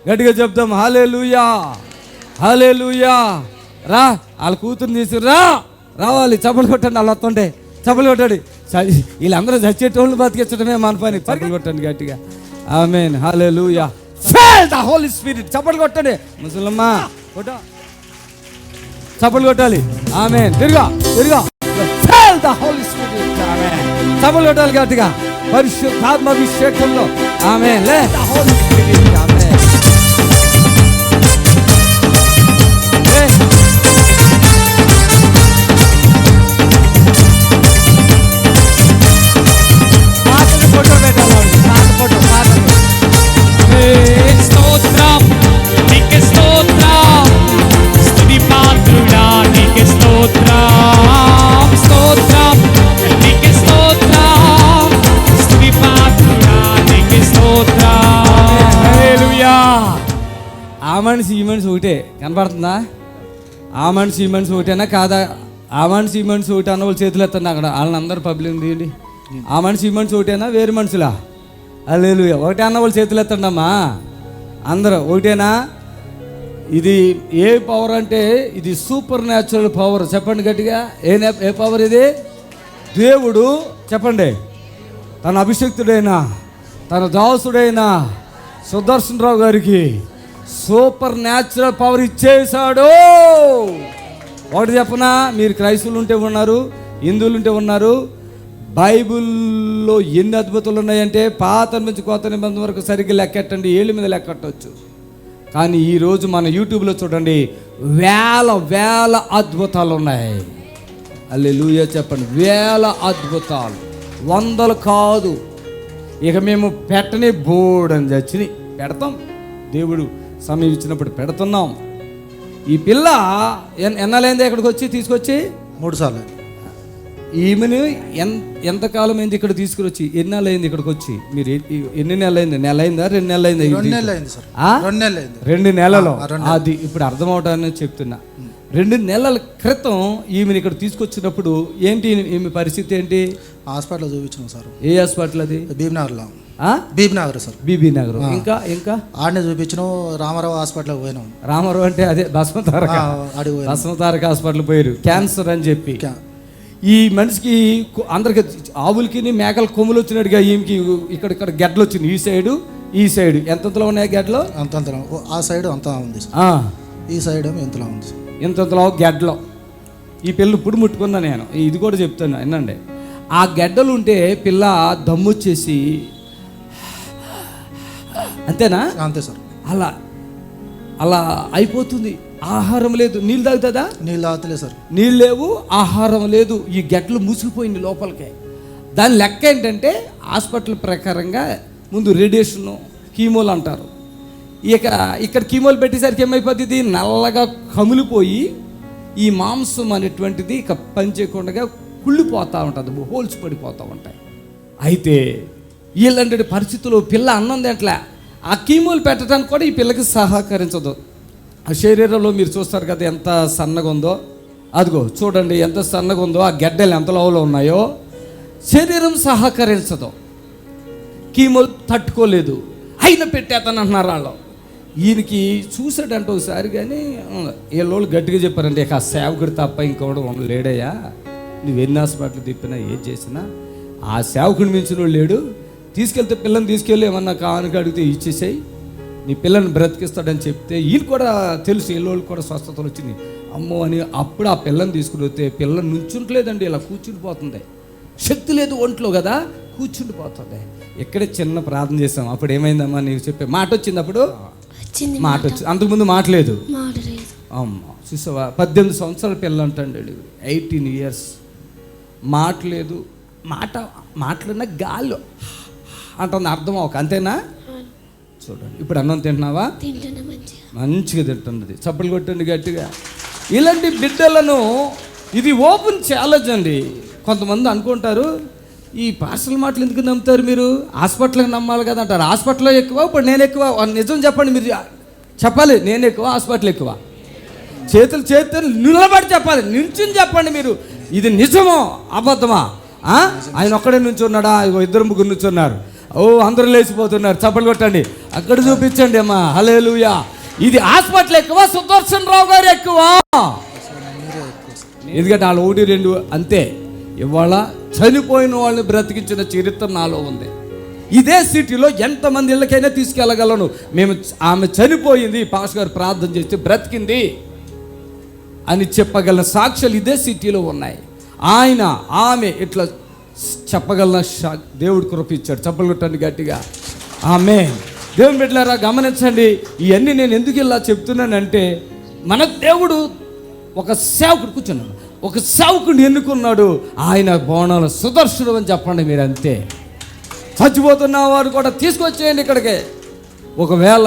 గట్టిగా చెప్తాం హల్లెలూయా, హల్లెలూయా. రా, వాళ్ళ కూతురుని తీసుకురా, రావాలి. చప్పలు కొట్టండి, వాళ్ళు వస్తుంటే చప్పలు కొట్టండి. వీళ్ళందరూ చచ్చేటోళ్ళు బతికించడమే మన పని. చప్పలు కొట్టండి గట్టిగా. Amen, hallelujah. Feel the Holy Spirit. చప్పలు కొట్టండి ముసలమ్మా, చప్పలు కొట్టాలి. ఆమేన్. తిరుగా తిరుగా. Feel the Holy Spirit. Amen. చప్పలు కొట్టాలి గట్టిగా పరిశుద్ధాత్మ అభిషేకంలో. ఆమేన్. లే the Holy Spirit. Amen. Photo పెట్టాలి, ఫోటో స్తోత్రం నీకే, స్తోత్రం స్తుతి పాత్రుడా నీకే, స్తోత్రం స్తోత్రం నీకే, స్తోత్రం స్తుతి పాత్రుడా నీకే, స్తోత్రం. హల్లెలూయా. ఆ మనిషి ఈ మనిషి ఒకటే కనపడుతుందా? ఆ మనిషి ఈ మనిషి ఒకటేనా కాదా? ఆ మనిషి ఈ మనిషి ఒకటి అన్న వాళ్ళు చేతులు ఎత్తండి అక్కడ. వాళ్ళని అందరూ పబ్లిక్ తీయండి. ఆ మనిషి ఈ మనిషి ఒకటేనా వేరే మనుషులా? హల్లెలూయా. ఒకటే అన్న వాళ్ళు చేతులు ఎత్తండి అమ్మా. అందరూ ఒకటేనా? ఇది ఏ పవర్ అంటే ఇది సూపర్ న్యాచురల్ పవర్. చెప్పండి గట్టిగా. ఏ పవర్ ఇది? దేవుడు చెప్పండి తన అభిషక్తుడైన తన దాసుడైన సుదర్శన్ రావు గారికి సూపర్ న్యాచురల్ పవర్ ఇచ్చేసాడు. ఒకటి చెప్పనా, మీరు క్రైస్తవులు ఉంటే ఉన్నారు, హిందువులు ఉంటే ఉన్నారు. బైబిల్లో ఎన్ని అద్భుతాలు ఉన్నాయంటే పాత నుంచి కొత్త నిబంధన వరకు సరిగ్గా లెక్కెట్టండి, ఏళ్ళ మీద లెక్కట్టవచ్చు. కానీ ఈరోజు మన యూట్యూబ్లో చూడండి, వేల వేల అద్భుతాలు ఉన్నాయి. హల్లెలూయా చెప్పండి. వేల అద్భుతాలు, వందలు కాదు. ఇక మేము పెట్టని బోర్డని చచ్చిని పెడతాం. దేవుడు సమయం ఇచ్చినప్పుడు పెడుతున్నాం. ఈ పిల్ల ఎన్నాలైంది ఇక్కడికి వచ్చి తీసుకొచ్చి? 3 సార్లు. ఈమెను ఎంతకాలం అయింది ఇక్కడ తీసుకురొచ్చి? ఎన్ని నెలలు అయింది ఇక్కడికి వచ్చి? మీరు ఎన్ని నెలలు అయింది? నెల అయిందా 2 నెలలు అయిందా? 2 నెలలు అయింది సార్. 2 నెలలు అయింది. 2 నెలలు. అది ఇప్పుడు అర్థమవటానికి చెప్తున్నా. 2 నెలల క్రితం ఈమెను ఇక్కడ తీసుకొచ్చినప్పుడు ఏంటి ఈమె పరిస్థితి ఏంటి? హాస్పిటల్ చూపించాం సార్. ఏ హాస్పిటల్ అది? బీబీనగర్లో. బీబీనగర్ సార్. బీబీనగర్. ఇంకా ఇంకా ఆడనే చూపించినాం. రామారావు హాస్పిటల్కి పోయినాం. రామారావు అంటే అదే భస్మతారక హాస్పిటల్ పోయారు, క్యాన్సర్ అని చెప్పి. ఈ మనిషికి అందరికి ఆవులకి మేకల కొమ్ములు వచ్చినట్టుగా ఈమెకి ఇక్కడ గెడ్డలు వచ్చింది. ఈ సైడు ఎంతలో ఉన్నాయి గెడ్డలు? అంతంతలో. ఆ సైడ్ అంతా ఉంది, ఈ సైడ్ ఎంతలో ఉంది, ఇంతలో గెడ్డలో. ఈ పిల్ల ఇప్పుడు ముట్టుకున్నా నేను. ఇది కూడా చెప్తాను వినండి. ఆ గెడ్డలు ఉంటే పిల్ల దమ్ముచ్చేసి అంతేనా? అంతే సార్. అలా అయిపోతుంది. ఆహారం లేదు, నీళ్ళు తాగుతుందా? నీళ్ళు తాగుతలే సార్. నీళ్ళు లేవు, ఆహారం లేదు. ఈ గెడ్డలు మూసిపోయింది లోపలికి. దాని లెక్క ఏంటంటే హాస్పిటల్ ప్రకారంగా ముందు రేడియేషను, కీమోలు అంటారు. ఇక్కడ కీమోలు పెట్టేసరికి ఏమైపోతుంది? నల్లగా కమిలిపోయి ఈ మాంసం అనేటువంటిది ఇక పనిచేయకుండా కుళ్ళిపోతూ ఉంటుంది, హోల్స్ పడిపోతూ ఉంటాయి. అయితే వీళ్ళంటే పరిస్థితుల్లో పిల్ల అన్నం తింటలే. ఆ కీమోలు పెట్టడానికి కూడా ఈ పిల్లకి సహకరించదు. ఆ శరీరంలో మీరు చూస్తారు కదా ఎంత సన్నగా ఉందో. అదిగో చూడండి ఎంత సన్నగా ఉందో. ఆ గెడ్డలు ఎంత లోపల ఉన్నాయో. శరీరం సహకరించదు, కీమోలు తట్టుకోలేదు. అయినా పెట్టేతను అంటున్నారు వాళ్ళు. ఈయనకి చూసాడంటే ఒకసారి. కానీ వీళ్ళు గట్టిగా చెప్పారంటే ఇక ఆ సేవకుడు తప్ప ఇంకోడు లేడయ్యా, నువ్వు ఎన్ని హాస్పిటల్ తిప్పినా ఏం చేసినా ఆ సేవకుని మించిన వాడు లేడు. తీసుకెళ్తే పిల్లని తీసుకెళ్ళి ఏమన్నా కానుక అడిగితే ఇచ్చేసాయి, నీ పిల్లని బ్రతికిస్తాడని చెప్తే ఈయన కూడా తెలుసు, వీళ్ళోళ్ళు కూడా స్వస్థతలు వచ్చింది. అమ్మో అని అప్పుడు ఆ పిల్లని తీసుకుని వస్తే పిల్ల నుంచుంటలేదండి, ఇలా కూర్చుండిపోతుంది. శక్తి లేదు ఒంట్లో కదా, కూర్చుండిపోతుంది. ఇక్కడే చిన్న ప్రార్థన చేసాం. అప్పుడు ఏమైందమ్మా నీకు చెప్పే మాట వచ్చింది? అప్పుడు మాట వచ్చింది, అంతకుముందు మాటలేదు. అమ్మ చూసావా, 18 సంవత్సరాల పిల్ల అంటాడు, 18 years. మాటలేదు. మాట్లాడిన గాల్లో అంటుంది, అర్థం అవ్వక. అంతేనా? చూడండి ఇప్పుడు అన్నం తింటున్నావా? మంచిగా తింటున్నది. చప్పలు కొట్టండి గట్టిగా. ఇలాంటి బిడ్డలను ఇది ఓపెన్ ఛాలెంజ్ అండి. కొంతమంది అనుకుంటారు ఈ పార్సల్ మాటలు ఎందుకు నమ్ముతారు మీరు? హాస్పిటల్కి నమ్మాలి కదా అంటారు. హాస్పిటల్లో ఎక్కువ, ఇప్పుడు నేను ఎక్కువ. నిజం చెప్పండి, మీరు చెప్పాలి. నేను ఎక్కువ, హాస్పిటల్ ఎక్కువ? చేతులు నిలబడి చెప్పాలి, నించుని చెప్పండి మీరు. ఇది నిజమో అబద్ధమా? ఆయన ఒక్కడే నుంచున్నాడా? 2-3 నుంచున్నారు. ఓ అందరూ లేచిపోతున్నారు. చప్పలు కొట్టండి. అక్కడ చూపించండి అమ్మా. హల్లెలూయా. ఇది హాస్పిటల్ ఎక్కువ, సుదర్శన్ రావు గారు ఎక్కువ. ఎందుకంటే వాళ్ళు 1, 2 అంతే. ఇవాళ చనిపోయిన వాళ్ళని బ్రతికించిన చరిత్ర నాలో ఉంది. ఇదే సిటీలో ఎంతమంది ఇళ్ళకైనా తీసుకెళ్ళగలను. ఆమె చనిపోయింది, పాస్ గారు ప్రార్థన చేస్తే బ్రతికింది అని చెప్పగల సాక్ష్యాలు ఇదే సిటీలో ఉన్నాయి. ఆమె ఇట్లా చెప్పగల దేవుడు కృప ఇచ్చాడు. చప్పలు కొట్టండి గట్టిగా. ఆమేన్. దేవుని బిడ్డలారా గమనించండి. ఇవన్నీ నేను ఎందుకు ఇలా చెప్తున్నానంటే, మన దేవుడు ఒక సేవకుడు కూర్చున్నాడు, ఒక సేవకుడిని ఎన్నుకున్నాడు. ఆయన బోనాల సుదర్శనం అని చెప్పండి మీరు. అంతే. చచ్చిపోతున్న వారు కూడా తీసుకొచ్చేయండి ఇక్కడికి. ఒకవేళ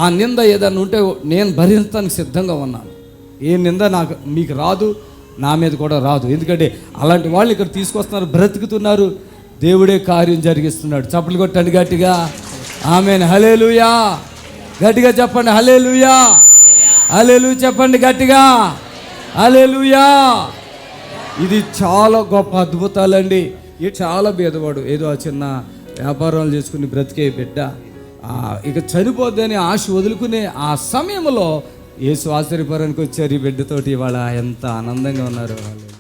ఆ నింద ఏదైనా ఉంటే నేను భరించడానికి సిద్ధంగా ఉన్నాను. ఏ నింద మీకు రాదు, నా మీద కూడా రాదు. ఎందుకంటే అలాంటి వాళ్ళు ఇక్కడ తీసుకొస్తున్నారు, బ్రతుకుతున్నారు. దేవుడే కార్యం జరిగిస్తున్నాడు. చప్పట్లు కొట్టండి గట్టిగా. ఆమేన్. హల్లెలూయా. గట్టిగా చెప్పండి హల్లెలూయా. హల్లెలూయా చెప్పండి గట్టిగా. హల్లెలూయా. ఇది చాలా గొప్ప అద్భుతాలండి. చాలా పేదవాడు, ఏదో ఆ చిన్న వ్యాపారాలు చేసుకుని బ్రతికే బిడ్డ ఇక చనిపోద్దని ఆశ వదులుకునే ఆ సమయంలో యేసు ఆశ్చర్యపరానికి వచ్చారు ఈ బిడ్డతోటి. ఇవాళ ఎంత ఆనందంగా ఉన్నారు వాళ్ళు.